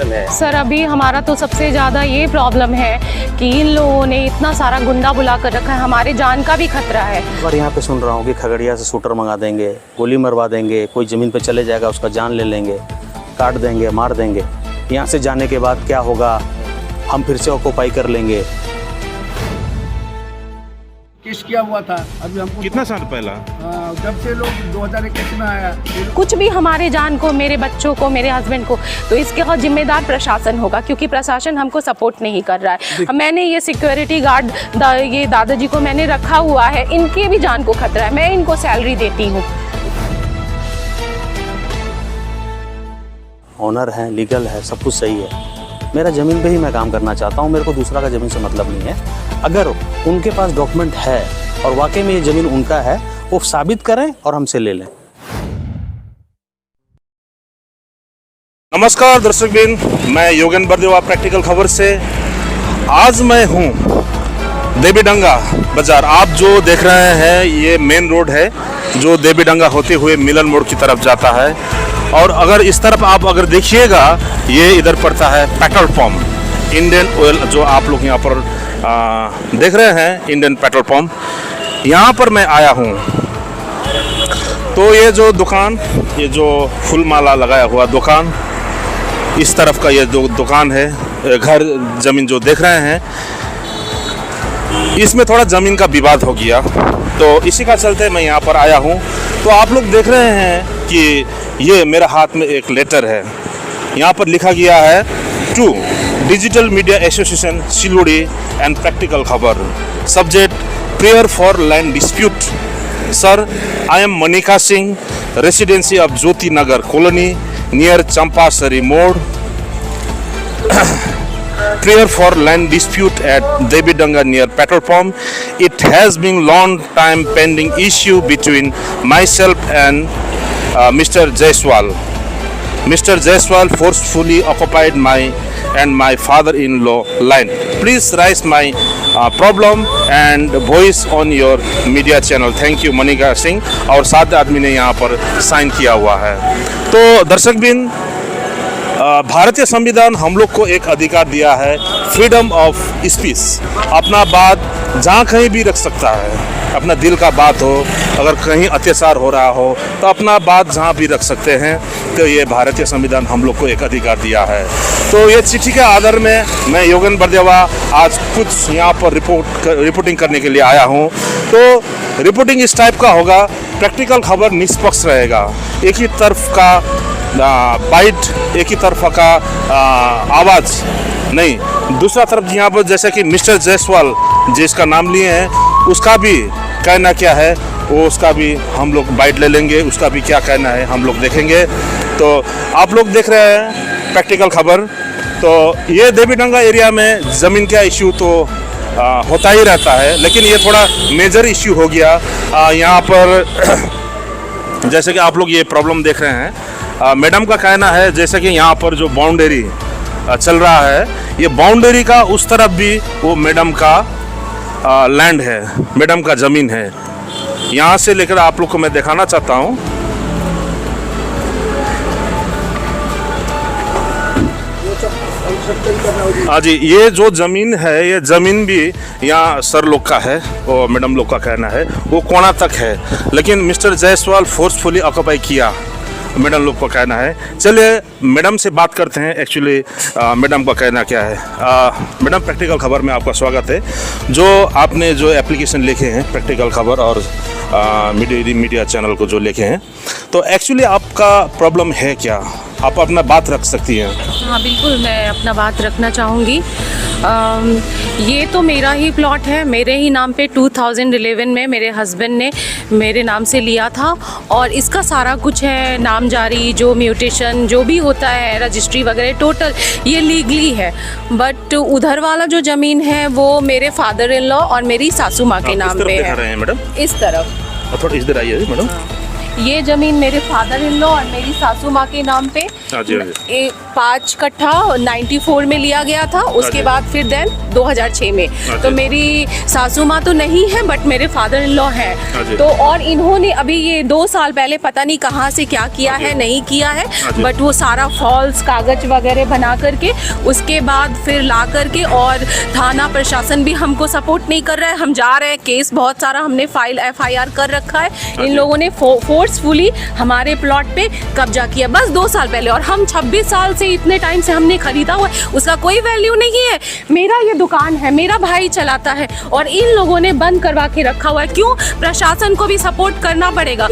Problem है? Sir अभी हमारा तो सबसे ज़्यादा ये प्रॉब्लम है कि इन लोगों ने इतना सारा गुंडा बुला कर रखा है, हमारे जान का भी खतरा है। और यहाँ पे सुन रहा हूँ कि खगड़िया से शूटर मंगा देंगे, गोली मरवा देंगे, कोई ज़मीन पे चले जाएगा उसका जान ले लेंगे, काट देंगे, मार देंगे। यहाँ से जाने के बाद क्या होगा, हम फिर से ऑक्यूपाई कर लेंगे। केस किया हुआ था अभी हमको कितना साल पहला? जब से लोग 2021 में आया कुछ भी हमारे जान को, मेरे बच्चों को, मेरे हस्बैंड को, तो इसके जिम्मेदार प्रशासन होगा, क्योंकि प्रशासन हमको सपोर्ट नहीं कर रहा है। मैंने ये सिक्योरिटी गार्ड ये दादाजी को मैंने रखा हुआ है, इनके भी जान को खतरा है, मैं इनको सैलरी देती हूँ। ऑनर है, लीगल है, सब कुछ सही है। मेरा ज़मीन पे ही मैं काम करना चाहता हूँ, मेरे को दूसरा का ज़मीन से मतलब नहीं है। अगर उनके पास डॉक्यूमेंट है और वाकई में ये ज़मीन उनका है, वो साबित करें और हमसे ले लें। नमस्कार दर्शक बिन, मैं योगेन बरदेवा प्रैक्टिकल खबर से। आज मैं हूँ देवीडंगा बाजार। आप जो देख रहे हैं ये मेन रोड है जो देवीडंगा होते हुए मिलन मोड़ की तरफ जाता है। और अगर इस तरफ आप अगर देखिएगा, ये इधर पड़ता है पेट्रोल पंप इंडियन ऑयल, जो आप लोग यहाँ पर देख रहे हैं इंडियन पेट्रोल पंप। यहाँ पर मैं आया हूँ तो ये जो दुकान, ये जो फूल माला लगाया हुआ दुकान, इस तरफ का ये जो दुकान है, घर ज़मीन जो देख रहे हैं, इसमें थोड़ा ज़मीन का विवाद हो गया, तो इसी का चलते मैं यहाँ पर आया हूँ। तो आप लोग देख रहे हैं कि ये मेरे हाथ में एक लेटर है, यहाँ पर लिखा गया है to digital media association Siliguri and practical खबर, subject prayer for land dispute. Sir, I am Manika Singh, residency of Jyoti Nagar colony near Champasari मोड़। Prayer for land dispute at Devidanga near petrol pump. It has been long time pending issue between myself and Mr. Jaiswal. Mr. Jaiswal forcefully occupied my father-in-law land. Please raise my problem and voice on your media channel. Thank you Manika Singh. और 7 आदमी ने यहाँ पर sign किया हुआ है। तो दर्शक बिन, भारतीय संविधान हम लोग को एक अधिकार दिया है, फ्रीडम ऑफ स्पीच। अपना बात जहाँ कहीं भी रख सकता है, अपना दिल का बात हो, अगर कहीं अत्याचार हो रहा हो तो अपना बात जहाँ भी रख सकते हैं। तो ये भारतीय संविधान हम लोग को एक अधिकार दिया है। तो ये चिट्ठी के आधार में मैं योगेन बरदेवा आज कुछ यहाँ पर रिपोर्टिंग करने के लिए आया हूँ। तो रिपोर्टिंग इस टाइप का होगा, प्रैक्टिकल खबर निष्पक्ष रहेगा, एक ही तरफ का बाइट, एक ही तरफ का आवाज़ नहीं। दूसरा तरफ यहाँ पर जैसे कि मिस्टर जायसवाल जिसका नाम लिए हैं, उसका भी कहना क्या है, वो उसका भी हम लोग बाइट ले लेंगे, उसका भी क्या कहना है हम लोग देखेंगे। तो आप लोग देख रहे हैं प्रैक्टिकल खबर। तो ये देवीडंगा एरिया में ज़मीन का इश्यू तो होता ही रहता है, लेकिन ये थोड़ा मेजर इश्यू हो गया यहाँ पर। जैसे कि आप लोग ये प्रॉब्लम देख रहे हैं, मैडम का कहना है जैसे कि यहाँ पर जो बाउंड्री चल रहा है, ये बाउंड्री का उस तरफ भी वो मैडम का लैंड है, मैडम का ज़मीन है। यहाँ से लेकर आप लोग को मैं दिखाना चाहता हूँ। हाँ जी, ये जो ज़मीन है, ये ज़मीन भी यहाँ सर लोग का है और मैडम लोग का कहना है वो कोना तक है, लेकिन मिस्टर जायसवाल फोर्सफुली ऑक्यूपाई किया, मैडम लोग को कहना है। चलिए मैडम से बात करते हैं, एक्चुअली मैडम का कहना क्या है। मैडम, प्रैक्टिकल खबर में आपका स्वागत है। जो आपने जो एप्लीकेशन लिखे हैं प्रैक्टिकल खबर और मीडिया चैनल को जो लिखे हैं, तो एक्चुअली आपका प्रॉब्लम है क्या? आप अपना बात रख सकती हैं। हाँ बिल्कुल, मैं अपना बात रखना चाहूँगी। ये तो मेरा ही प्लॉट है, मेरे ही नाम पे 2011 में मेरे हस्बैंड ने मेरे नाम से लिया था, और इसका सारा कुछ है, नाम जारी, जो म्यूटेशन जो भी होता है, रजिस्ट्री वगैरह, टोटल ये लीगली है। बट उधर वाला जो ज़मीन है वो मेरे फादर इन लॉ और मेरी सासू माँ के नाम पे है। मैडम इस तरफ थोड़ा इधर आइए मैडम। ये जमीन मेरे फादर इन लॉ और मेरी सासू माँ के नाम पे हाँ जी, हाँ जी। 5 कट्ठा 94 में लिया गया था। उसके जी। बाद फिर देन 2006 में। हाँ तो जी। मेरी सासू माँ तो नहीं है बट मेरे फादर इन लॉ हाँ है। जी। तो और इन्होंने अभी ये 2 साल पहले पता नहीं कहाँ से क्या किया है, नहीं किया है, हाँ जी। बट वो सारा फॉल्स कागज वगैरह बना करके उसके बाद फिर ला करके, और थाना प्रशासन भी हमको सपोर्ट नहीं कर रहा है। हम जा रहे हैं, केस बहुत सारा हमने फाइल FIR कर रखा है। इन जी। लोगों ने फोर्सफुली हमारे प्लॉट पे कब्जा किया बस 2 साल पहले, और हम 26 साल से इतने टाइम से हमने खरीदा हुआ है, उसका कोई वैल्यू नहीं है। मेरा ये दुकान है, मेरा भाई चलाता है, और इन लोगों ने बंद करवा के रखा हुआ है। क्यों? प्रशासन को भी सपोर्ट करना पड़ेगा।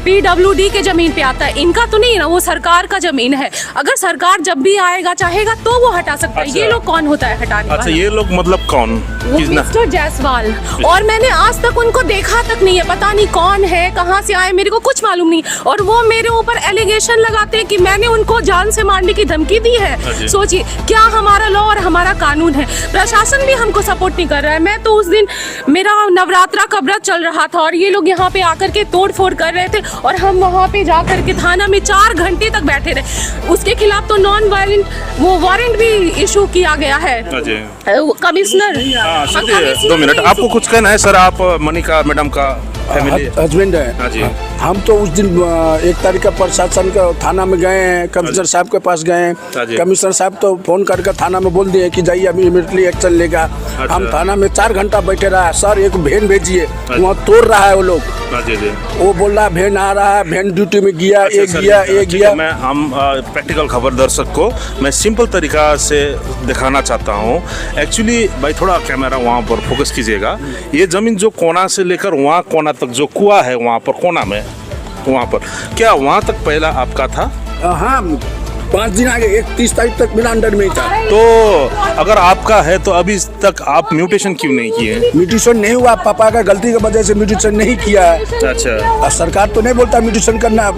PWD के जमीन पे आता है, इनका तो नहीं ना, वो सरकार का जमीन है। अगर सरकार जब भी आएगा चाहेगा तो वो हटा सकता है। अच्छा। ये लोग कौन होता है हटाने अच्छा, वाला? ये लोग मतलब कौन? वो किसना? मिस्टर जायसवाल, और मैंने आज तक उनको देखा तक नहीं है। पता नहीं कौन है, कहाँ से आए, मेरे को कुछ मालूम नहीं। और वो मेरे ऊपर एलिगेशन लगाते हैं कि मैंने उनको जान से मारने की धमकी दी हाँ है। जी। सोचिए क्या हमारा लॉ और हमारा कानून है। प्रशासन भी हमको सपोर्ट नहीं कर रहा है। मैं तो उस दिन मेरा नवरात्रा का व्रत चल रहा था और ये लोग यहाँ पे आकर के तोड़ फोड़ कर रहे थे, और हम वहाँ पे जा करके थाना में 4 घंटे तक बैठे रहे। उसके खिलाफ तो नॉन वायलेंट वो वारंट भी इशू किया गया है। हाँ जी। कमिश्नर, हाँ, हाँ, सुनिए, कमिश्नर 2 मिनट। ने आपको issue कुछ कहना है सर? आप मनिका मैडम का फैमिली? हस्बैंड है। हाँ जी। हम तो उस दिन 1 तारीख का प्रशासन का थाना में गए हैं, कमिश्नर साहब के पास गए हाँ जी। हैं। कमिश्नर साहब तो फोन करके थाना में बोल दिए कि जाइए अभी इमीडिएटली एक्शन लेगा। अच्छा। हम थाना में 4 घंटा बैठे रहा। सर एक वैन भेजिए, अच्छा। वहाँ तोड़ रहा है वो लोग। हाँ जी जी। वो बोल रहा वैन आ रहा है, वैन ड्यूटी में गया, अच्छा, एक सर, गया एक ठीक गया। है, मैं हम प्रैक्टिकल खबर दर्शक को मैं सिंपल तरीका से दिखाना चाहता हूँ। एक्चुअली भाई थोड़ा कैमरा वहाँ पर फोकस कीजिएगा। ये ज़मीन जो कोना से लेकर वहाँ कोना तक जो कुआं है वहाँ पर कोना में, वहाँ पर क्या वहाँ तक पहला आपका था? हाँ 5 दिन आगे 31 तारीख तक मेरा अंडर में ही था। तो अगर आपका है तो अभी तक आप म्यूटेशन क्यों नहीं किए? म्यूटेशन नहीं हुआ, पापा का गलती की वजह से म्यूटेशन नहीं किया है। अच्छा। और सरकार तो नहीं बोलता म्यूटेशन करना।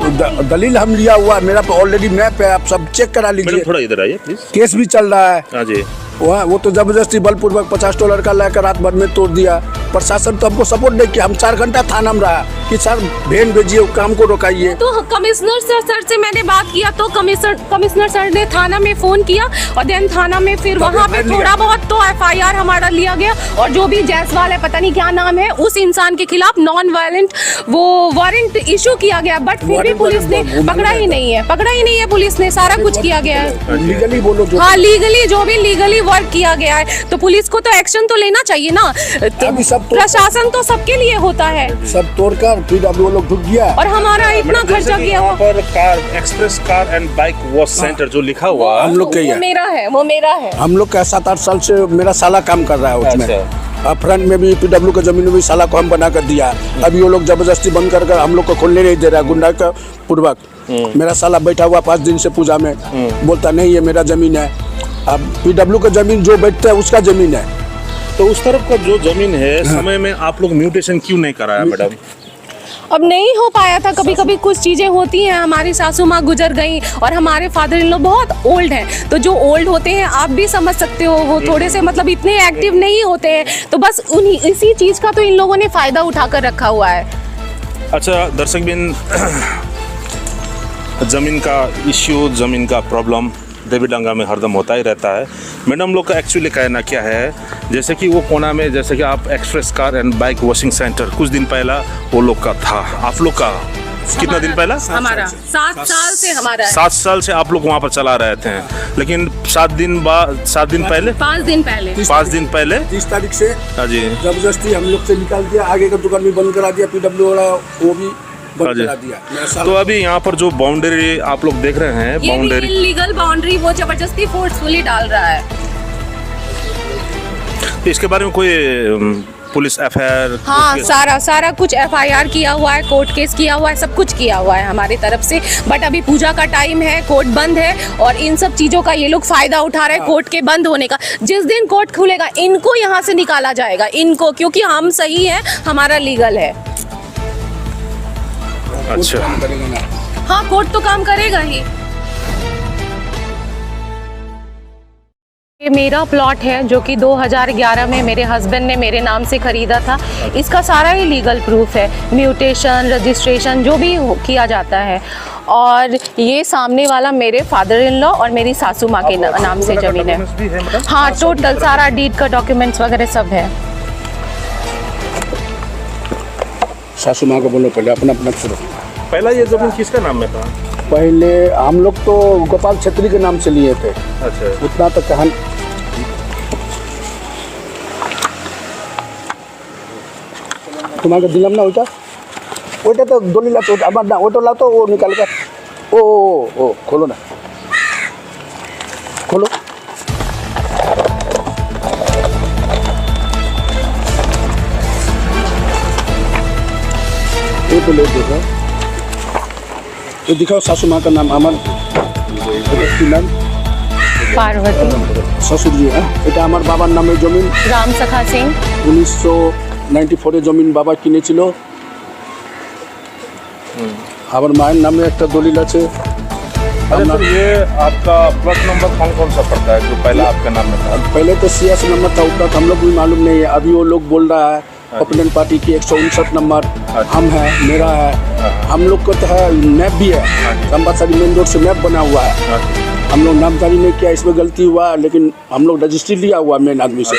दलील हम लिया हुआ, मेरा ऑलरेडी मैप है, आप सब चेक करा मैडम लीजिए। थोड़ा इधर आइए प्लीज। केस भी चल रहा है। हाँ जी। वो तो जबरदस्ती बलपूर्वक $50 का लेकर रात भर में तोड़ दिया। प्रशासन तो हमको सपोर्ट नहीं किया। हम 4 घंटा थाना में रहा कि सर वैन भेजिए, काम को रोकाइए। तो कमिश्नर सर से मैंने बात किया तो कमिश्नर सर ने थाना में फोन किया, और देन थाना में फिर वहाँ पे थोड़ा बहुत तो FIR हमारा लिया गया, और जो भी जायसवाल है, पता नहीं क्या नाम है, उस इंसान के खिलाफ नॉन वायलेंट वो वारंट इशू किया गया। बट फिर भी पुलिस ने पकड़ा ही नहीं है। पुलिस ने सारा कुछ किया गया है। लीगली बोलो जो। हाँ, लीगली जो भी लीगली वर्क किया गया है, तो पुलिस को तो एक्शन तो लेना चाहिए ना। तो अभी सब तो- प्रशासन तो सबके लिए होता है, सब तोड़कर PW लोग ढुक गया। और हमारा इतना खर्चा किया वहाँ हुआ। पर car express car and bike wash centre जो लिखा हुआ हम लोग के ही वो है। मेरा है। हम लोग का 7-8 साल से मेरा साला काम कर रहा है उसमें। अच्छा। फ्रंट में भी PW का जमीन में भी साला को हम बना कर दिया। अभी वो लोग जबरदस्ती बंद कर हम लोग को खोलने नहीं दे रहा, गुंडा का पूर्वक। मेरा साला बैठा हुआ 5 दिन से पूजा में, बोलता नहीं ये मेरा जमीन है। अब PW का जमीन जो बैठता है उसका जमीन है। तो उस तरफ का जो जमीन है समय में आप लोग म्यूटेशन क्यों नहीं कराया मैडम? अब नहीं हो पाया था। कभी कभी कुछ चीज़ें होती हैं। हमारी सासू माँ गुजर गई, और हमारे फादर इन लॉ बहुत ओल्ड हैं। तो जो ओल्ड होते हैं आप भी समझ सकते हो, वो थोड़े से मतलब इतने एक्टिव नहीं होते हैं। तो बस उन्हीं इसी चीज़ का तो इन लोगों ने फ़ायदा उठाकर रखा हुआ है। अच्छा दर्शक बिन, ज़मीन का इश्यू, ज़मीन का प्रॉब्लम देवीडंगा में हरदम होता ही रहता है। मैडम लोग का एक्चुअली कहना क्या है, जैसे कि वो कोना में जैसे कि आप express car and bike washing centre कुछ दिन पहला वो लोग का था, आप लोग का कितना दिन पहला? हमारा 7 साल से हमारा है। 7 साल से आप लोग वहाँ पर चला रहे थे, लेकिन 7 दिन पहले 5 दिन पहले 5 दिन पहले 30 तारीख से हाँ जी जबरदस्ती हम लोग से निकाल दिया। आगे का दुकान भी बंद करा दिया, PW वाला वो भी हाँ बंद जी। करा दिया। तो अभी यहाँ पर जो बाउंड्री आप लोग देख रहे हैं, ये भी बाउंड्री इलीगल बाउंड्री वो जबरदस्ती फोर्सफुली डाल रहा है। इसके बारे में कोई पुलिस FIR? हाँ, सारा कुछ FIR किया हुआ है, कोर्ट केस किया हुआ है, सब कुछ किया हुआ है हमारी तरफ से। बट अभी पूजा का टाइम है, कोर्ट बंद है, और इन सब चीज़ों का ये लोग फ़ायदा उठा रहे हैं कोर्ट के बंद होने का। जिस दिन कोर्ट खुलेगा इनको यहाँ से निकाला जाएगा, इनको, क्योंकि हम सही है, हमारा लीगल है। अच्छा। हाँ, कोर्ट तो काम करेगा ही। ये मेरा प्लॉट है जो कि 2011 में मेरे हस्बैंड ने मेरे नाम से ख़रीदा था। इसका सारा ही लीगल प्रूफ है, म्यूटेशन, रजिस्ट्रेशन जो भी किया जाता है। और ये सामने वाला मेरे फादर इन लॉ और मेरी सासू माँ के नाम से ज़मीन है। हाँ, टोटल सारा डीड का डॉक्यूमेंट्स वगैरह सब है। सासू माँ को बोलो पहले अपना अपना शुरू। पहला ये जमीन किसका नाम में था? पहले हम लोग तो गोपाल छेत्री के नाम से लिए थे। अच्छा, उतना तो कहां तुम्हारे दिलम ना होता ওটা তো দলিল আছে আমার না ওটা লাও তো ও নিকাল कर ओ खोलो ना खोलो ये तो ले देखो ये दिखाओ सासू माँ का नाम अमन नाम पार्वती ससुर जी है এটা আমার বাবার নামে জমি राम सखा सिंह 1994 জমি বাবা কিনেছিল আমার মায়ের নামে একটা দলিল আছে। अरे तो ये आपका प्लॉट नंबर कौन सा पड़ता है जो पहला आपके नाम में था? पहले तो 86 नंबर था, उतना हम लोग भी मालूम नहीं है। अभी वो लोग बोल रहा है ओपिनियन पार्टी की 159 नंबर हम है, मेरा है। हम लोग को तो है मैप भी है, चंपासरी मेन रोड से मैप बना हुआ है। हम लोग नामजारी नहीं किया, इसमें गलती हुआ, लेकिन हम लोग रजिस्ट्री लिया हुआ मेन आदमी से।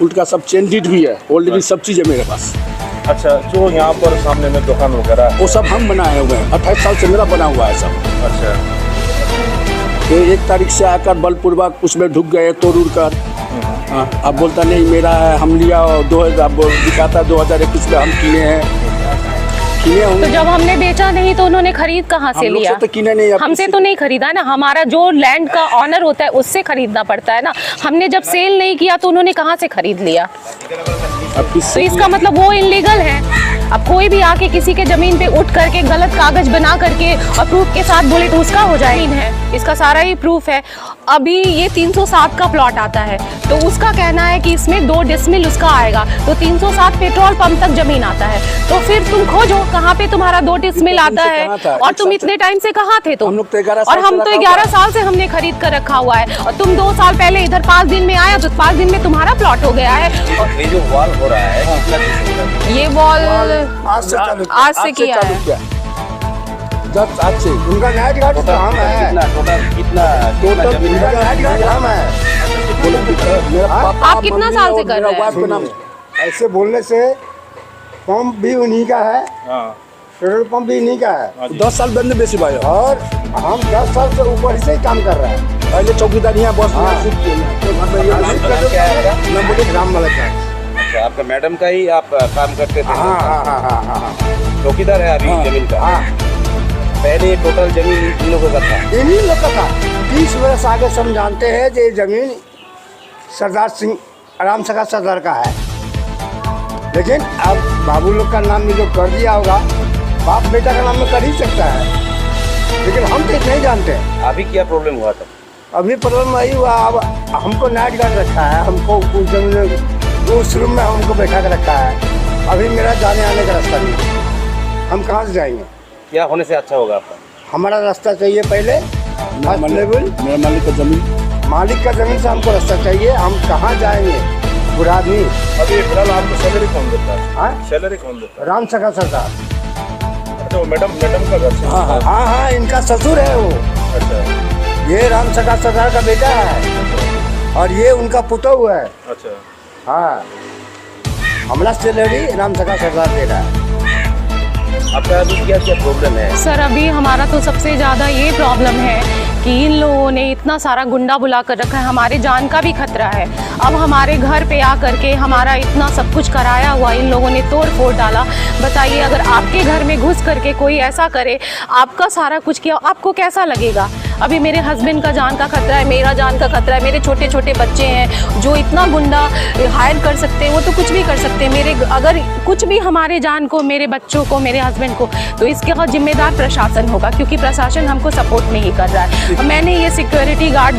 उनका सब चेंज डीड भी है, ऑलरेडी सब चीज़ है मेरे पास। अच्छा, जो यहाँ पर सामने में दुकान वगैरह वो सब हम बनाए हुए हैं, 28 साल से मेरा बना हुआ है सब। अच्छा, तो 1 तारीख से आकर बलपूर्वक उसमें ढुक गए तोड़ उड़ कर। हाँ, अब बोलता नहीं मेरा है, हम लिया 2000 दिखाता 2021 में हम किए हैं। तो जब हमने बेचा नहीं तो उन्होंने खरीद कहाँ से लिया? तो किने नहीं, हमसे तो नहीं खरीदा ना, हमारा जो लैंड का ऑनर होता है उससे खरीदना पड़ता है ना। हमने जब सेल नहीं किया तो उन्होंने कहाँ से खरीद लिया? तो इसका मतलब वो इनलीगल है। अब कोई भी आके किसी के जमीन पे उठ करके गलत कागज बना करके और प्रूफ के साथ बोले तो उसका हो जाए। इसका सारा ही प्रूफ है। अभी ये 307 का प्लॉट आता है तो उसका कहना है कि इसमें 2 डिसमिल उसका आएगा, तो 307 पेट्रोल पंप तक जमीन आता है। तो फिर तुम खोजो कहाँ पे तुम्हारा 2 डिसमिल आता है, और तुम इतने टाइम से कहाँ थे तुम? हम लोग तो 11 और हम तो 11 साल से हमने खरीद कर रखा हुआ है, और तुम 2 साल पहले इधर 5 दिन में आया तो 5 दिन में तुम्हारा प्लॉट हो गया है। ये जो वॉल हो रहा है, ये वॉल आज से किया है। जब आज से उनका नाइट गार्ड काम है, कितना जमीन उनका नाइट गार्ड काम है। मेरा पापा आप कितना मम्मी साल और से कर मेरा रहे हैं? वाइफ का नाम ऐसे बोलने से पंप भी उन्हीं का है, पेट्रोल पंप भी इन्हीं का है, 10 साल बंद बेसी भाई। और हम 10 साल से ऊपर से ही काम कर रहे हैं। पहले चौकीदार यहाँ बस हाँ। में शिफ्ट किए हैं। तो घर में ये नाम क्या है आपका? मैं बोले राम मलिक है। अच्छा, आपका मैडम का ही आप काम करते थे? हाँ हाँ हाँ हाँ हाँ चौकीदार है अभी हाँ। जमीन का? हाँ, पहले टोटल जमीन इन लोगों का था? इन्हीं लोग का था। 30 वर्ष आगे से हम जानते हैं कि ये जमीन सरदार सिंह राम सखा सरदार का है, लेकिन अब बाबू लोग का नाम में जो कर दिया होगा, बाप बेटा का नाम में कर ही सकता है, लेकिन हम तो नहीं जानते। अभी क्या प्रॉब्लम हुआ था? अभी प्रॉब्लम वही हुआ, अब हमको नाइट गार्ड रखा है, हमको उस जमीन उस रूम में हमको बैठा कर रखा है। अभी मेरा जाने आने का रास्ता नहीं है, हम कहाँ से जाएंगे? क्या होने से अच्छा होगा आपका? हमारा रास्ता चाहिए पहले फर्स्ट लेवल, मेरा मालिक का जमीन, मालिक का ज़मीन से हमको रास्ता चाहिए। हम कहाँ जाएंगे बुरा आदमी? अभी फिलहाल आपको सैलरी कौन देता है? हाँ, सैलरी कौन देता है? राम सखा सरदार। अच्छा, वो मैडम का घर से? हाँ हाँ हाँ हाँ, इनका ससुर है वो। अच्छा ये राम सखा सरदार का बेटा है और ये उनका पुतोह है। अच्छा, हाँ, हमारा सैलरी राम सखा सरदार दे रहा है। आपका अभी क्या क्या प्रॉब्लम है? सर अभी हमारा तो सबसे ज़्यादा ये प्रॉब्लम है कि इन लोगों ने इतना सारा गुंडा बुला कर रखा है, हमारे जान का भी खतरा है। अब हमारे घर पे आ करके हमारा इतना सब कुछ कराया हुआ इन लोगों ने तोड़ फोड़ डाला। बताइए, अगर आपके घर में घुस करके कोई ऐसा करे, आपका सारा कुछ किया, आपको कैसा लगेगा? अभी मेरे हस्बैंड का जान का खतरा है, मेरा जान का खतरा है, मेरे छोटे छोटे बच्चे हैं जो इतना गुंडा हायर कर सकते हैं, वो तो कुछ भी कर सकते हैं। मेरे अगर कुछ भी हमारे जान को, मेरे बच्चों को, मेरे हस्बैंड को, तो इसके बाद जिम्मेदार प्रशासन होगा, क्योंकि प्रशासन हमको सपोर्ट नहीं कर रहा है। मैंने ये सिक्योरिटी गार्ड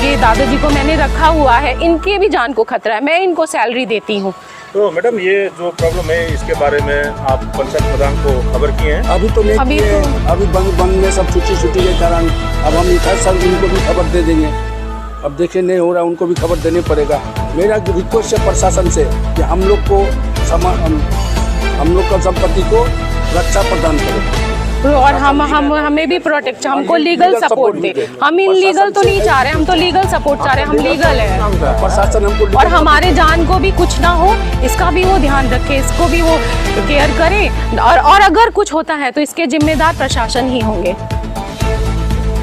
ये दादाजी को मैंने रखा हुआ है, इनके भी जान को खतरा है, मैं इनको सैलरी देती हूँ। तो मैडम ये जो प्रॉब्लम है इसके बारे में आप पंचायत प्रधान को खबर किए हैं? अभी तो नहीं अभी किए, तो- अभी बंद में सब छुट्टी के कारण अब हम 28 साल इनको भी खबर दे देंगे। अब देखिए नहीं हो रहा, उनको भी खबर देने पड़ेगा। मेरा रिक्वेस्ट है प्रशासन से कि हम लोग का संपत्ति को रक्षा प्रदान करें और हमें भी प्रोटेक्ट, हमको लीगल सपोर्ट दे। हम इनलीगल तो नहीं चाह रहे, हम तो लीगल सपोर्ट चाह रहे हैं, हम लीगल है। प्रशासन हमको और हमारे जान को भी कुछ ना हो, इसका भी वो ध्यान रखे, इसको भी वो केयर करें। और अगर कुछ होता है तो इसके जिम्मेदार प्रशासन ही होंगे।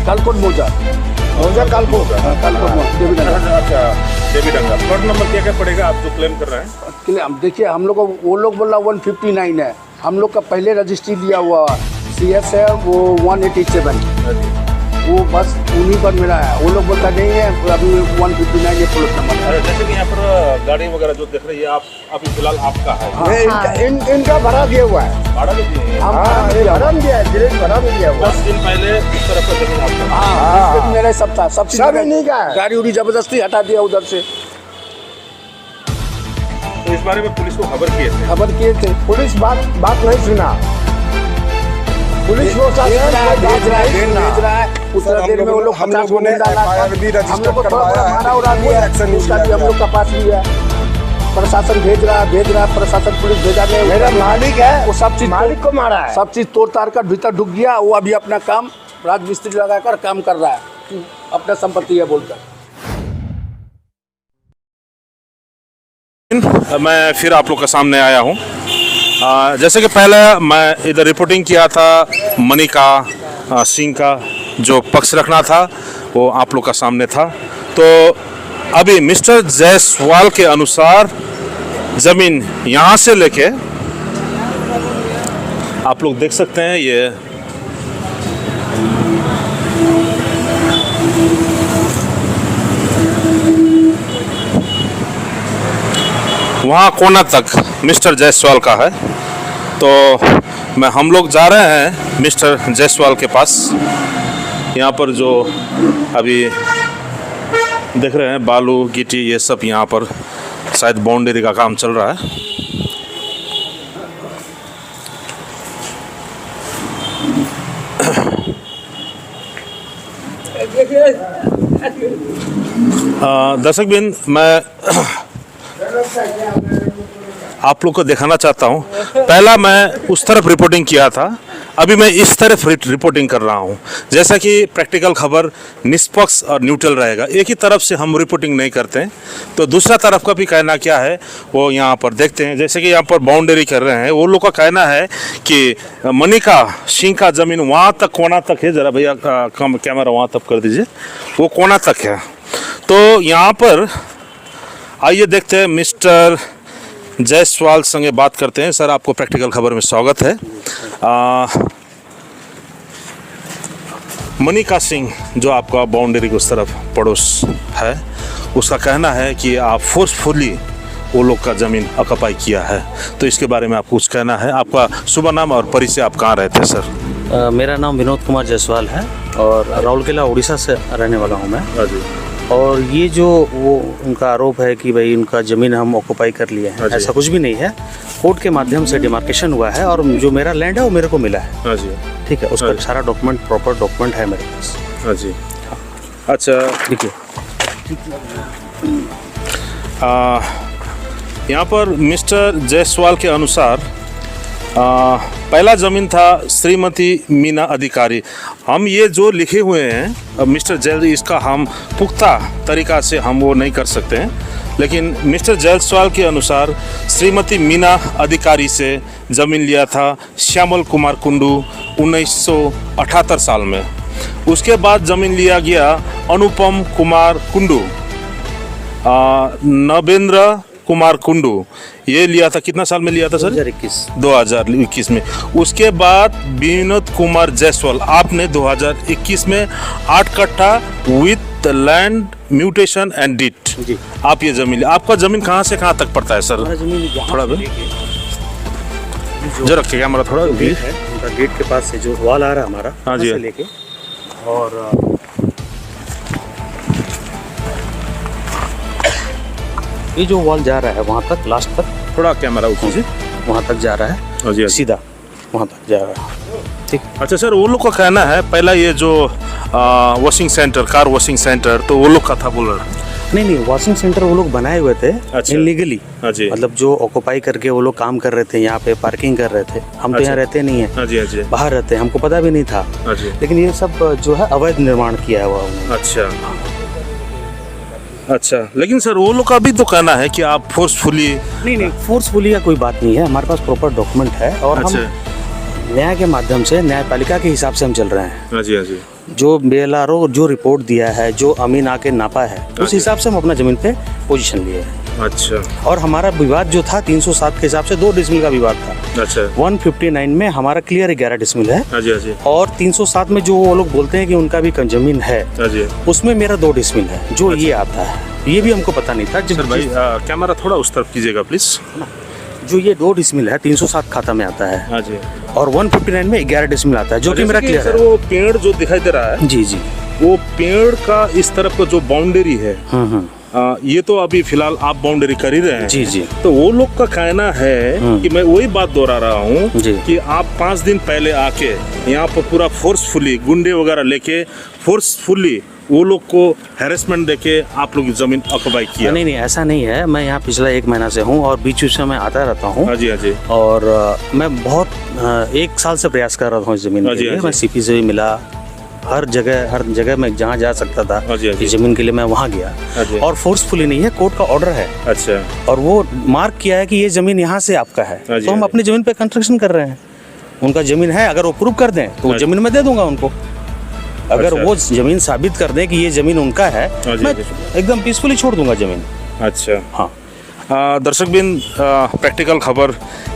कालकोट मोजा कालकोट अच्छा, देवी डंगा प्लॉट नंबर क्या क्या पड़ेगा आप जो क्लेम कर रहे हैं? देखिए हम लोग को वो लोग बोल रहा 159 है, हम लोग का पहले रजिस्ट्री लिया हुआ CS है वो 187, वो बस उन्हीं पर मिला है। वो लोग बोलता नहीं है अभी 159 ये प्लॉट नंबर है। जैसे कि यहाँ पर गाड़ी वगैरह जो देख रही है आप, अभी फिलहाल आपका है? इनका भरा दिया हुआ है, भाड़ा भी दिए हैं? भरा दिया है, गिरेज भरा भी दिया हुआ 10 दिन पहले इस तरफ का जमीन आपका? हाँ, मेरा सब था, सब इन्हीं का है। गाड़ी उड़ी जबरदस्ती हटा दिया उधर से। तो इस बारे में पुलिस को खबर किए थे? पुलिस बात नहीं सुना। पुलिस वो भेज रहा है उतना देर में वो लोग हम लोगों ने FIR भी रजिस्टर करवाया है, एक्शन उसका भी हम लोग का पास भी है। प्रशासन भेज रहा है, प्रशासन पुलिस भेजा नहीं। मेरा मालिक है, वो सब चीज मालिक को मारा है, सब चीज तोड़ ताड़ कर भीतर ढुक गया। वो अभी अपना काम राज मिस्त्री लगाकर काम कर रहा है, अपना संपत्ति है बोलकर। मैं फिर आप लोग के सामने आया हूँ। जैसे कि पहले मैं इधर रिपोर्टिंग किया था, मनिका सिंह का जो पक्ष रखना था वो आप लोग का सामने था। तो अभी मिस्टर जायसवाल के अनुसार ज़मीन यहाँ से लेके आप लोग देख सकते हैं, ये वहाँ कोना तक मिस्टर जायसवाल का है। तो हम लोग जा रहे हैं मिस्टर जायसवाल के पास। यहाँ पर जो अभी देख रहे हैं बालू गिट्टी ये सब यहाँ पर शायद बाउंड्री का काम चल रहा है। दर्शक बिन, मैं आप लोग को दिखाना चाहता हूँ। पहला मैं उस तरफ रिपोर्टिंग किया था, अभी मैं इस तरफ रिपोर्टिंग कर रहा हूँ। जैसा कि प्रैक्टिकल खबर निष्पक्ष और न्यूट्रल रहेगा, एक ही तरफ से हम रिपोर्टिंग नहीं करते हैं। तो दूसरा तरफ का भी कहना क्या है वो यहाँ पर देखते हैं। जैसे कि यहाँ पर बाउंड्री कर रहे हैं, वो लोग का कहना है कि मनिका सिंह का ज़मीन वहाँ तक कोना तक है। ज़रा भैया कैमरा वहाँ तक कर दीजिए, वो कोना तक है। तो यहाँ पर आइए देखते हैं, मिस्टर जायसवाल संगे बात करते हैं। सर, आपको प्रैक्टिकल खबर में स्वागत है। मनिका सिंह जो आपका बाउंड्री की उस तरफ पड़ोस है, उसका कहना है कि आप फोर्सफुली वो लोग का ज़मीन ऑक्युपाई किया है। तो इसके बारे में आपको कुछ कहना है? आपका शुभ नाम और परिचय, आप कहाँ रहते हैं सर? मेरा नाम विनोद कुमार जायसवाल है और राउरकेला उड़ीसा से रहने वाला हूँ मैं। और ये जो वो उनका आरोप है कि भाई उनका ज़मीन हम ऑक्युपाई कर लिए हैं, ऐसा कुछ भी नहीं है। कोर्ट के माध्यम से डिमार्केशन हुआ है और जो मेरा लैंड है वो मेरे को मिला है। ठीक है, उसका सारा डॉक्यूमेंट, प्रॉपर डॉक्यूमेंट है मेरे पास। हाँ जी, अच्छा देखिए यहाँ पर मिस्टर जायसवाल के अनुसार पहला ज़मीन था श्रीमती मीना अधिकारी। हम ये जो लिखे हुए हैं मिस्टर जैल, इसका हम पुख्ता तरीक़ा से हम वो नहीं कर सकते हैं, लेकिन मिस्टर जायसवाल के अनुसार श्रीमती मीना अधिकारी से ज़मीन लिया था श्यामल कुमार कुंडू 1978 साल में। उसके बाद ज़मीन लिया गया अनुपम कुमार कुंडू, नवेंद्र कुमार कुंडू, ये लिया था कितना साल में लिया था सर? 2021 में। उसके बाद विनोद कुमार जायसवाल आपने 2021 में 8 कट्ठा with land mutation and deed जी आप ये ज़मीन, आपका ज़मीन कहाँ से कहाँ तक पड़ता है सर? थोड़ा जो रखे कैमरा थोड़ा गेट है, उनका गेट के पास से जो वॉल आ रहा है हमारा, हाँ जी, लेके और ये जो वॉल जा रहा है वहाँ तक, लास्ट तक, थोड़ा कैमरा ऊपर से वहाँ तक जा रहा है हाँ जी, सीधा। वहाँ तक जाएगा। ठीक। अच्छा सर, वो लोग का कहना है पहला ये जो washing centre, car washing centre, तो वो लोग का था बोल रहा। नहीं, वॉशिंग सेंटर वो लोग बनाए हुए थे अच्छा। इलीगली। हाँ जी। मतलब जो ऑक्युपाई करके वो लोग काम कर रहे थे, यहाँ पे पार्किंग कर रहे थे। हम तो अच्छा। यहाँ रहते नहीं है, हाँ जी, हाँ जी, बाहर रहते हैं, हमको पता भी नहीं था। हाँ जी। लेकिन ये सब जो है अवैध निर्माण किया हुआ उन्होंने। अच्छा अच्छा, लेकिन सर वो लोग का भी तो कहना है कि आप फोर्सफुली। नहीं, फोर्सफुली का कोई बात नहीं है, हमारे पास प्रॉपर डॉक्यूमेंट है और अच्छा। हम न्याय के माध्यम से, न्यायपालिका के हिसाब से हम चल रहे हैं। हाँ जी, हाँ जी। जो BLRO जो रिपोर्ट दिया है, जो अमीन आके नापा है, उस हिसाब से हम अपना जमीन पे पोजीशन लिए हैं। अच्छा और हमारा विवाद जो था 307 के हिसाब से 2 डिसमिल का विवाद था। अच्छा। 159 में हमारा क्लियर 11 डिसमिल है। हाँ जी, हाँ जी, और 307 में जो वो लोग बोलते हैं कि उनका भी जमीन है, हाँ जी। उसमें मेरा 2 डिसमिल है जो ये आता है। ये भी हमको पता नहीं था। सर भाई कैमरा थोड़ा उस तरफ कीजिएगा प्लीज। जो ये 2 डिसमिल है 307 खाता में आता है हाँ जी। और 159 में 11 डिसमिल आता है, जो कि मेरा क्लियर सर है। वो पेड़ जो दिखाई दे रहा है, जी जी। वो पेड़ का इस तरफ का जो बाउंड्री है, ये तो अभी फिलहाल आप बाउंड्री कर ही रहे हैं। जी जी। तो वो लोग का कहना है कि मैं वही बात दोहरा रहा हूँ जी। कि आप 5 दिन पहले आके यहाँ पर पूरा फोर्सफुली गुंडे वगैरह लेके फोर्सफुली वो लोग को हैरेसमेंट देके आप लोग जमीन ऑक्युपाई किया। नहीं, ऐसा नहीं है। मैं यहाँ पिछला 1 महीना से हूँ और बीच बीच में मैं आता रहता हूँ। हाँ जी, हाँ जी। और मैं बहुत 1 साल से प्रयास कर रहा था इस जमीन हाँ के जी, लिए। हाँ मैं जी। CP से भी मिला, हर जगह मैं जहाँ जा सकता था हाँ जी, हाँ जी। इस जमीन के लिए मैं वहाँ हाँ जी। गया। और फोर्सफुली नहीं है, कोर्ट का ऑर्डर है अच्छा और वो मार्क किया है कि ये जमीन यहाँ से आपका है। हाँ जी, तो हम हाँ अपनी जमीन पे कंस्ट्रक्शन कर रहे हैं। उनका जमीन है, अगर वो प्रूव कर दें तो वो हाँ जी। जमीन मैं दे दूंगा उनको। अगर अच्छा। वो जमीन साबित कर दें कि ये जमीन उनका है, हाँ जी, मैं हाँ जी। एकदम पीसफुली छोड़ दूंगा जमीन। अच्छा। हाँ। दर्शक बिन प्रैक्टिकल खबर,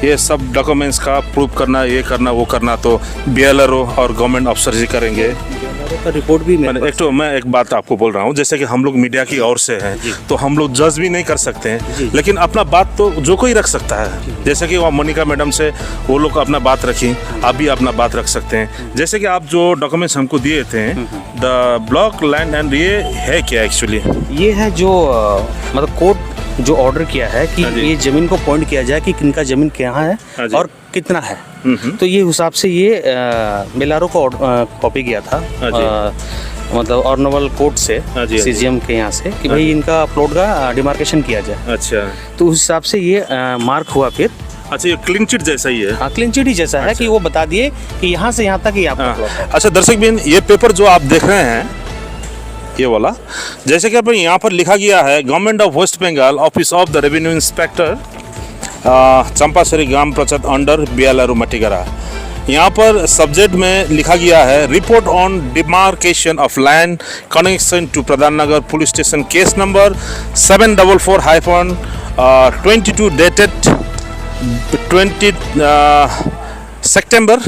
ये सब डॉक्यूमेंट्स का प्रूव करना, ये करना वो करना तो BLRO और गवर्नमेंट अफसर ही करेंगे। का रिपोर्ट भी मैं एक बात आपको बोल रहा हूँ, जैसे कि हम लोग मीडिया की ओर से हैं तो हम लोग जज भी नहीं कर सकते हैं, लेकिन अपना बात तो जो कोई रख सकता है। जैसे कि वो मोनिका मैडम से वो लोग अपना बात रखी, आप भी अपना बात रख सकते हैं। जैसे कि आप जो डॉक्यूमेंट्स हमको दिए थे, द ब्लॉक लैंड एंड, ये है क्या एक्चुअली? ये है जो मतलब कोर्ट जो ऑर्डर किया है कि हाँ जी। ये जमीन को पॉइंट किया जाए कि किनका जमीन कहाँ हाँ है जी। और कितना है। तो ये हिसाब से ये BLRO को कॉपी किया था, हाँ जी। मतलब ऑनरेबल कोर्ट से, हाँ जी, हाँ जी। CGM के यहाँ से कि हाँ भाई जी। इनका प्लॉट का डिमार्केशन किया जाए। अच्छा तो उस हिसाब से ये मार्क हुआ फिर। अच्छा, ये क्लीन चिट जैसा ही है। हाँ, क्लीन चिट ही जैसा है कि वो बता दिए कि यहाँ से यहाँ तक ही आपका प्लॉट है। अच्छा दर्शक बिन, ये पेपर जो आप देख रहे हैं, ये वाला, जैसे कि अपन यहाँ पर लिखा गया है, government of West Bengal, office of the revenue inspector, Champasari ग्राम पंचायत अंडर BLRO मटिगरा। यहाँ पर सब्जेक्ट में लिखा गया है, report on demarcation of land connection to Pradhan Nagar police station, case number 744-22 dated 20 सितंबर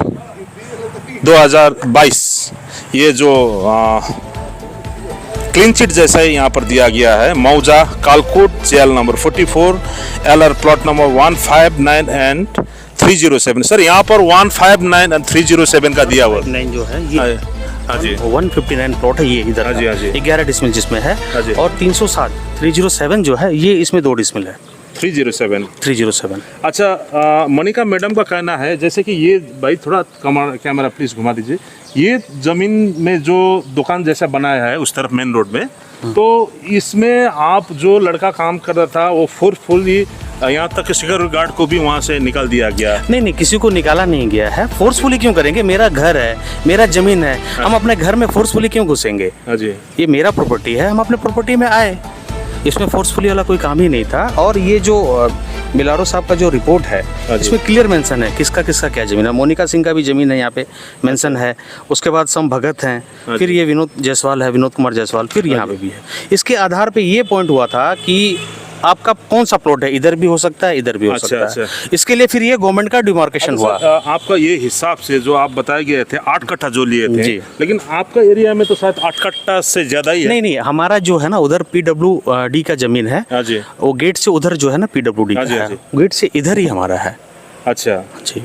2022। ये जो क्लीन चिट जैसा ही यहाँ पर दिया गया है, मौजा Kalkot JL number 44 LR plot number 159 and 307। Sir यहाँ पर 159 एंड 307 का दिया हुआ। 9 जो है ये हाँ जी, 159 प्लॉट है ये इधर हाँ जी, हाँ जी। 11 डिसमिल जिसमें है। हाँ जी। और 307 जो है ये इसमें 2 डिसमिल है। 307। 307। अच्छा, मनिका मैडम का कहना है, जैसे कि ये भाई थोड़ा कैमरा प्लीज घुमा दीजिए, ये जमीन में जो दुकान जैसा बनाया है उस तरफ मेन रोड में, तो इसमें आप जो लड़का काम कर रहा था वो फोर्सफुली यहाँ तक सिक्योरिटी गार्ड को भी वहाँ से निकाल दिया गया। नहीं, किसी को निकाला नहीं गया है। फोर्सफुली क्यों करेंगे? मेरा घर है, मेरा जमीन है, हम अपने घर में फोर्सफुली क्यों घुसेंगे? हाँ जी। ये मेरा प्रॉपर्टी है, हम अपने प्रॉपर्टी में आए, इसमें फोर्सफुली वाला कोई काम ही नहीं था। और ये जो BLRO साहब का जो रिपोर्ट है, इसमें क्लियर मेंशन है किसका किसका क्या जमीन है। मोनिका सिंह का भी जमीन है यहाँ पे मेंशन है, उसके बाद सम भगत हैं, फिर ये विनोद जायसवाल है, विनोद कुमार जायसवाल, फिर यहाँ पे भी है। इसके आधार पे ये पॉइंट हुआ था कि आपका कौन सा प्लॉट है, इधर भी हो सकता है, इधर भी हो सकता है। इसके लिए फिर ये गवर्नमेंट का डिमार्केशन हुआ। आपका ये हिसाब से जो आप बताए गए थे 8 कट्ठा जो लिए थे, जी। लेकिन आपका एरिया में तो शायद 8 कट्ठा से ज्यादा ही है। नहीं, हमारा जो है ना उधर PWD का जमीन है। हाँ जी। वो गेट से उधर जो है ना PWD हाँ का जी, हाँ है, जी। गेट से इधर ही हमारा है। अच्छा जी।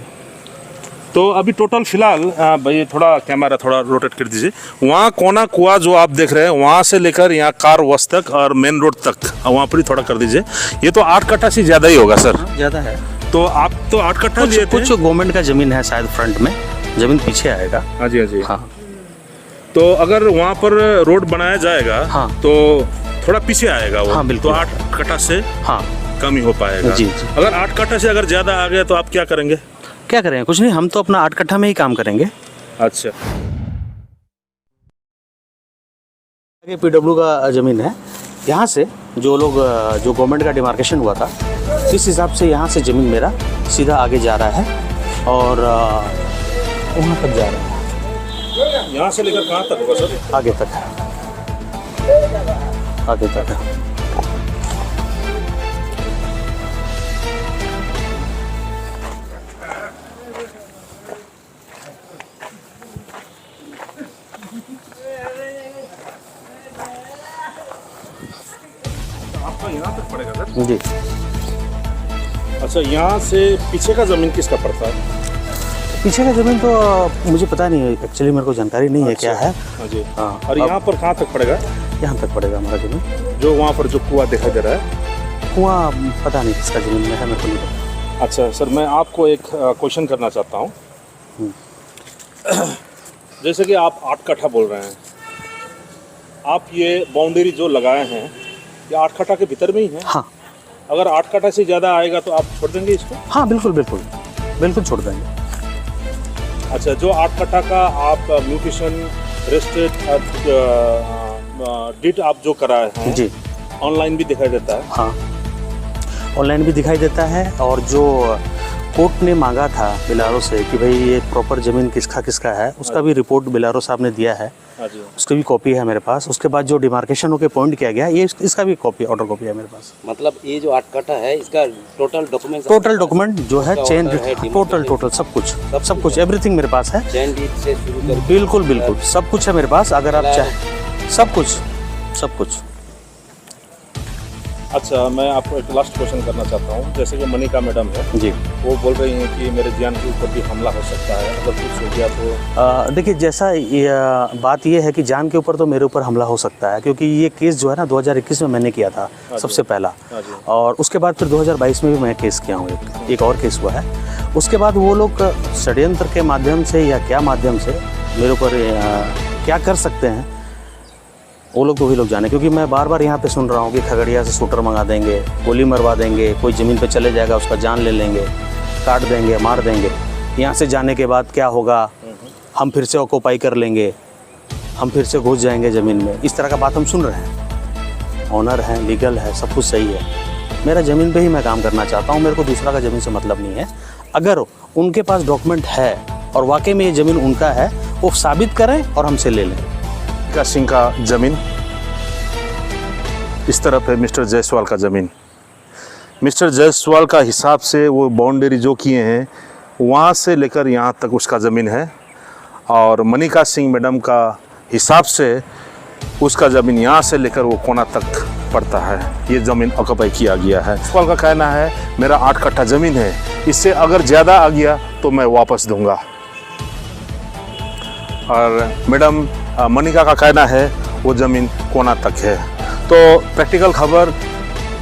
तो अभी टोटल फिलहाल भाई थोड़ा कैमरा थोड़ा रोटेट कर दीजिए, वहाँ कोना कुआ जो आप देख रहे हैं वहाँ से लेकर यहाँ कार वॉश तक और मेन रोड तक, वहाँ पर ही थोड़ा कर दीजिए। ये तो 8 कट्ठा से ज़्यादा ही होगा सर। ज़्यादा है। तो आप तो 8 कट्ठा लिए थे? कुछ गवर्नमेंट का जमीन है शायद फ्रंट में, जमीन पीछे आएगा। हाँ जी, हाँ जी। हाँ तो अगर वहाँ पर रोड बनाया जाएगा हाँ। तो थोड़ा पीछे आएगा वो। हाँ, बिल्कुल। तो 8 कट्ठा से हाँ कम ही हो पाएगा। जी, जी। अगर 8 कट्ठा से अगर ज़्यादा आ गया तो आप क्या करेंगे? क्या करें, कुछ नहीं, हम तो अपना 8 कट्ठा में ही काम करेंगे। अच्छा, आगे पीडब्ल्यू का ज़मीन है, यहाँ से जो जो गवर्नमेंट का डिमार्केशन हुआ था, इस हिसाब से यहाँ से ज़मीन मेरा सीधा आगे जा रहा है और वहाँ तक जा रहा है। यहाँ से लेकर कहाँ तक होगा सर? आगे तक, आगे तक। आपका यहाँ तक पड़ेगा सर? जी। अच्छा, यहाँ से पीछे का ज़मीन किसका पड़ता है? पीछे का ज़मीन तो मुझे पता नहीं है, एक्चुअली मेरे को जानकारी नहीं है क्या है। हाँ जी। हाँ, और यहाँ पर कहाँ तक पड़ेगा? यहाँ तक पड़ेगा हमारा ज़मीन। जो वहाँ पर जो कुआं दिखाई दे रहा है, कुआं पता नहीं किसका ज़मीन में है, मेरे को नहीं पता। अच्छा सर, मैं आपको एक क्वेश्चन करना चाहता हूँ। जैसे कि आप 8 कट्ठा बोल रहे हैं, आप ये बाउंड्री जो लगाए हैं ये 8 कट्ठा के भीतर में ही है? हाँ अगर 8 कट्ठा से ज़्यादा आएगा तो आप छोड़ देंगे इसको? हाँ, बिल्कुल बिल्कुल बिल्कुल छोड़ देंगे। अच्छा, जो 8 कट्ठा का आप म्यूटेशन रेस्टेड डिट आप जो कराए हैं जी, ऑनलाइन भी दिखाई देता है? हाँ ऑनलाइन भी दिखाई देता है, और जो कोर्ट ने मांगा था बिलारो से कि भाई ये प्रॉपर ज़मीन किसका किसका है, उसका भी रिपोर्ट बिलारो साहब ने दिया है। हाँ जी। उसकी भी कॉपी है मेरे पास। उसके बाद जो डिमार्केशन होकर पॉइंट किया गया, ये इसका भी कॉपी, ऑर्डर कॉपी है मेरे पास। मतलब ये जो 8 कट्ठा है इसका टोटल डॉक्यूमेंट जो है चेन, टोटल सब कुछ एवरीथिंग मेरे पास है। चेन डीड से शुरू कर बिल्कुल सब कुछ है मेरे पास, अगर आप चाहें सब कुछ। अच्छा, मैं आपको एक लास्ट क्वेश्चन करना चाहता हूँ। जैसे कि मनिका मैडम है जी, वो बोल रही हैं कि मेरे जान के ऊपर भी हमला हो सकता है अगर कुछ हो गया तो। देखिए, जैसा बात ये है कि जान के ऊपर तो मेरे ऊपर हमला हो सकता है, क्योंकि ये केस जो है ना 2021 में मैंने किया था सबसे पहला, और उसके बाद फिर 2022 में भी मैं केस किया हूँ, एक और केस हुआ है। उसके बाद वो लोग षड्यंत्र के माध्यम से या क्या माध्यम से मेरे ऊपर क्या कर सकते हैं, वो लोग तो वही लोग जाने। क्योंकि मैं बार बार यहाँ पे सुन रहा हूँ कि खगड़िया से शूटर मंगा देंगे, गोली मरवा देंगे, कोई ज़मीन पे चले जाएगा उसका जान ले लेंगे, काट देंगे, मार देंगे। यहाँ से जाने के बाद क्या होगा, हम फिर से ऑक्यूपाई कर लेंगे, हम फिर से घुस जाएंगे ज़मीन में। इस तरह का बात हम सुन रहे हैं। ऑनर है, लीगल है, सब कुछ सही है। मेरा ज़मीन पे ही मैं काम करना चाहता हूँ, मेरे को दूसरा का ज़मीन से मतलब नहीं है। अगर उनके पास डॉक्यूमेंट है और वाकई में ये ज़मीन उनका है, वो साबित करें और हमसे ले लें। का सिंह का ज़मीन, इस तरफ है मिस्टर जायसवाल का ज़मीन। मिस्टर जायसवाल का हिसाब से वो बाउंड्री जो किए हैं वहाँ से लेकर यहाँ तक उसका ज़मीन है, और मनिका सिंह मैडम का हिसाब से उसका ज़मीन यहाँ से लेकर वो कोना तक पड़ता है। ये ज़मीन ऑक्यूपाई किया गया है। जायसवाल का कहना है मेरा 8 कट्ठा ज़मीन है, इससे अगर ज़्यादा आ गया तो मैं वापस दूंगा। और मैडम मनिका का कहना है वो ज़मीन कोना तक है। तो प्रैक्टिकल खबर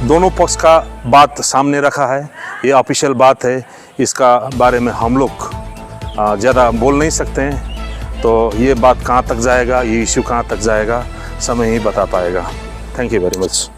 दोनों पक्ष का बात सामने रखा है, ये ऑफिशियल बात है, इसका बारे में हम लोग ज़्यादा बोल नहीं सकते हैं। तो ये बात कहाँ तक जाएगा, ये इश्यू कहाँ तक जाएगा, समय ही बता पाएगा। Thank you very much.